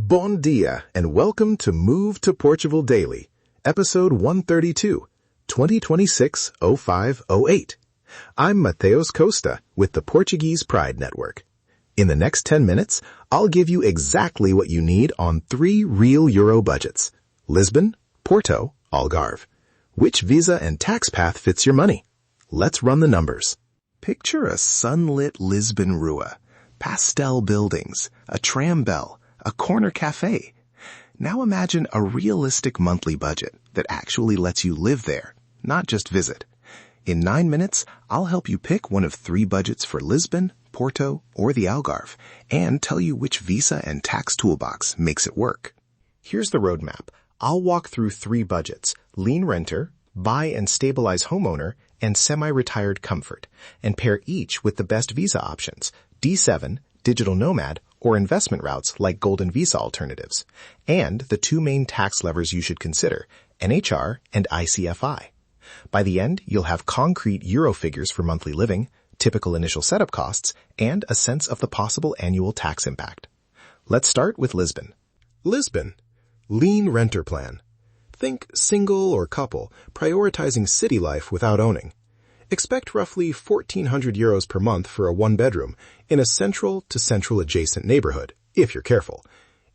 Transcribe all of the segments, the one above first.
Bon dia and welcome to Move to Portugal Daily, episode 132, 2026-0508. I'm Mateus Costa with the Portuguese Pride Network. In the next 10 minutes, I'll give you exactly what you need on 3 real Euro budgets: Lisbon, Porto, Algarve. Which visa and tax path fits your money? Let's run the numbers. Picture a sunlit Lisbon Rua, pastel buildings, a tram bell, a corner cafe. Now imagine a realistic monthly budget that actually lets you live there, not just visit. In 9 minutes, I'll help you pick one of 3 budgets for Lisbon, Porto, or the Algarve, and tell you which visa and tax toolbox makes it work. Here's the roadmap. I'll walk through 3 budgets: lean renter, buy and stabilize homeowner, and semi-retired comfort, and pair each with the best visa options: D7, digital nomad, or investment routes like golden visa alternatives, and the 2 main tax levers you should consider, NHR and ICFI. By the end, you'll have concrete Euro figures for monthly living, typical initial setup costs, and a sense of the possible annual tax impact. Let's start with Lisbon. Lisbon. Lean renter plan. Think single or couple, prioritizing city life without owning. Expect roughly 1,400 euros per month for a 1-bedroom in a central to central adjacent neighborhood, if you're careful.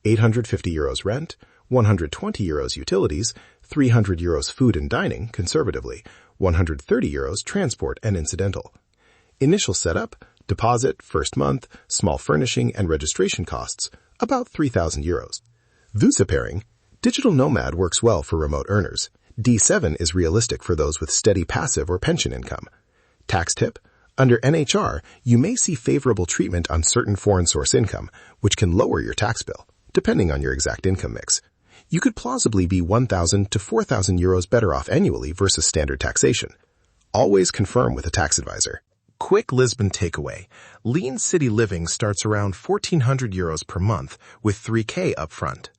850 euros rent, 120 euros utilities, 300 euros food and dining, conservatively, 130 euros transport and incidental. Initial setup, deposit, first month, small furnishing and registration costs, about 3,000 euros. Visa pairing. Digital nomad works well for remote earners. D7 is realistic for those with steady passive or pension income. Tax tip. Under NHR, you may see favorable treatment on certain foreign source income, which can lower your tax bill, depending on your exact income mix. You could plausibly be 1,000 to 4,000 euros better off annually versus standard taxation. Always confirm with a tax advisor. Quick Lisbon takeaway. Lean city living starts around 1,400 euros per month with 3K upfront.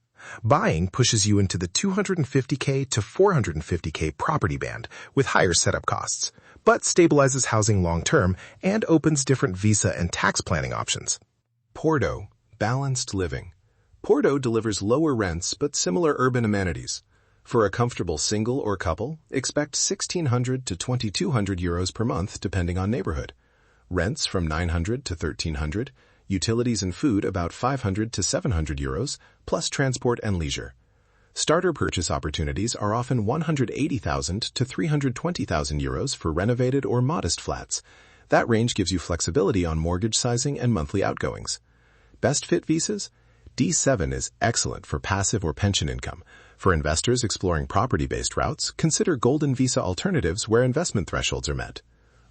Buying pushes you into the 250K to 450K property band with higher setup costs, but stabilizes housing long-term and opens different visa and tax planning options. Porto. Balanced living. Porto delivers lower rents but similar urban amenities. For a comfortable single or couple, expect 1,600 to 2,200 euros per month depending on neighborhood. Rents from 900 to 1,300, utilities and food about 500 to 700 euros, plus transport and leisure. Starter purchase opportunities are often 180,000 to 320,000 euros for renovated or modest flats. That range gives you flexibility on mortgage sizing and monthly outgoings. Best fit visas? D7 is excellent for passive or pension income. For investors exploring property-based routes, consider golden visa alternatives where investment thresholds are met.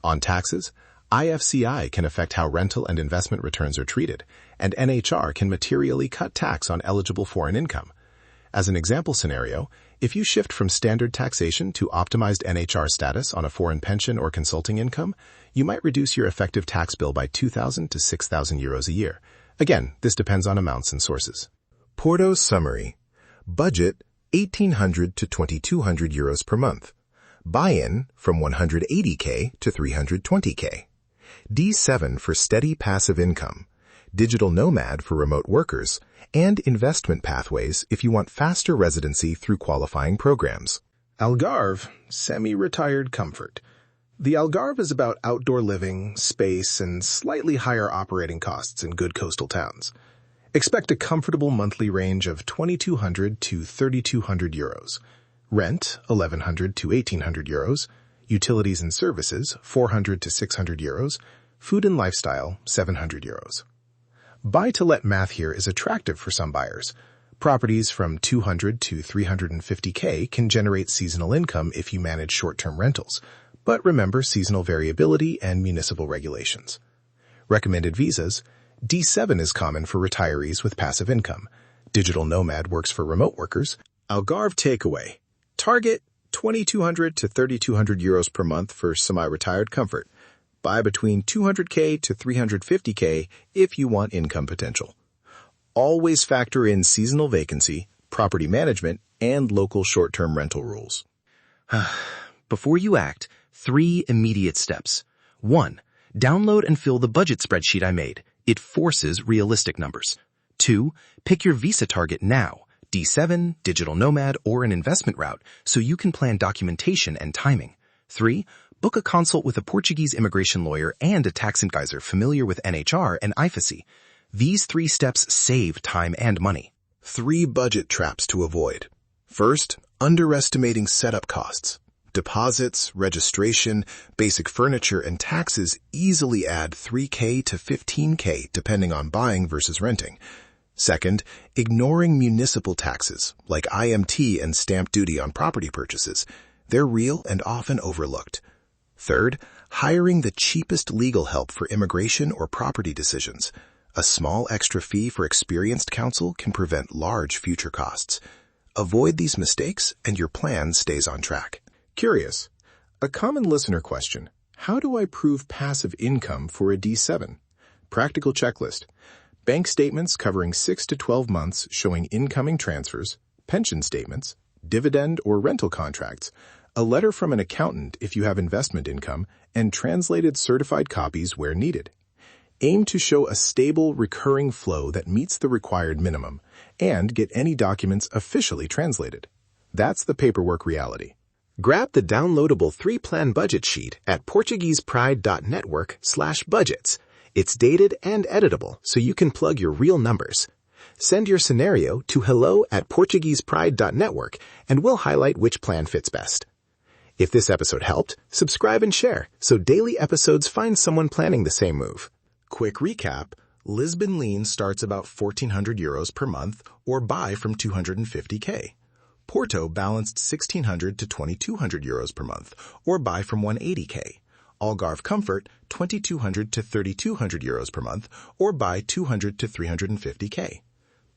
On taxes, IFCI can affect how rental and investment returns are treated, and NHR can materially cut tax on eligible foreign income. As an example scenario, if you shift from standard taxation to optimized NHR status on a foreign pension or consulting income, you might reduce your effective tax bill by 2,000 to 6,000 euros a year. Again, this depends on amounts and sources. Porto's summary. Budget, 1,800 to 2,200 euros per month. Buy-in from 180K to 320K. D7 for steady passive income. Digital nomad for remote workers. And investment pathways if you want faster residency through qualifying programs. Algarve, semi-retired comfort. The Algarve is about outdoor living, space, and slightly higher operating costs in good coastal towns. Expect a comfortable monthly range of 2,200 to 3,200 euros. Rent, 1,100 to 1,800 euros. Utilities and services, 400 to 600 euros. Food and lifestyle, 700 euros. Buy-to-let math here is attractive for some buyers. Properties from 200 to 350K can generate seasonal income if you manage short-term rentals, but remember seasonal variability and municipal regulations. Recommended visas. D7 is common for retirees with passive income. Digital nomad works for remote workers. Algarve takeaway. Target 2,200 to 3,200 euros per month for semi-retired comfort. Buy between 200K to 350K if you want income potential. Always factor in seasonal vacancy, property management, and local short-term rental rules. Before you act, 3 immediate steps. 1. Download and fill the budget spreadsheet I made. It forces realistic numbers. 2. Pick your visa target now, D7, digital nomad, or an investment route, so you can plan documentation and timing. 3. Book a consult with a Portuguese immigration lawyer and a tax advisor familiar with NHR and IFAC. These 3 steps save time and money. 3 budget traps to avoid. First, underestimating setup costs. Deposits, registration, basic furniture, and taxes easily add $3,000 to $15,000 depending on buying versus renting. Second, ignoring municipal taxes like IMT and stamp duty on property purchases. They're real and often overlooked. Third, hiring the cheapest legal help for immigration or property decisions. A small extra fee for experienced counsel can prevent large future costs. Avoid these mistakes and your plan stays on track. Curious. A common listener question. How do I prove passive income for a D7? Practical checklist. Bank statements covering 6 to 12 months showing incoming transfers, pension statements, dividend or rental contracts, a letter from an accountant if you have investment income, and translated certified copies where needed. Aim to show a stable, recurring flow that meets the required minimum, and get any documents officially translated. That's the paperwork reality. Grab the downloadable 3-plan budget sheet at PortuguesePride.network/budgets. It's dated and editable, so you can plug your real numbers. Send your scenario to hello@PortuguesePride.network, and we'll highlight which plan fits best. If this episode helped, subscribe and share so daily episodes find someone planning the same move. Quick recap, Lisbon lien starts about €1,400 per month or buy from €250,000. Porto balanced €1,600 to €2,200 per month or buy from €180,000. Algarve Comfort, €2,200 to €3,200 per month or buy €200 to €350,000.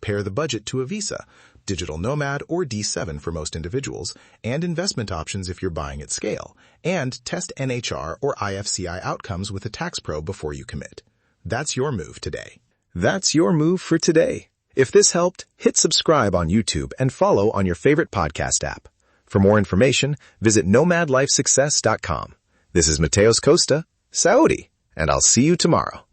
Pair the budget to a visa, digital nomad or D7 for most individuals, and investment options if you're buying at scale, and test NHR or IFCI outcomes with a tax pro before you commit. That's your move today. That's your move for today. If this helped, hit subscribe on YouTube and follow on your favorite podcast app. For more information, visit nomadlifesuccess.com. This is Mateos Costa, Saudi, and I'll see you tomorrow.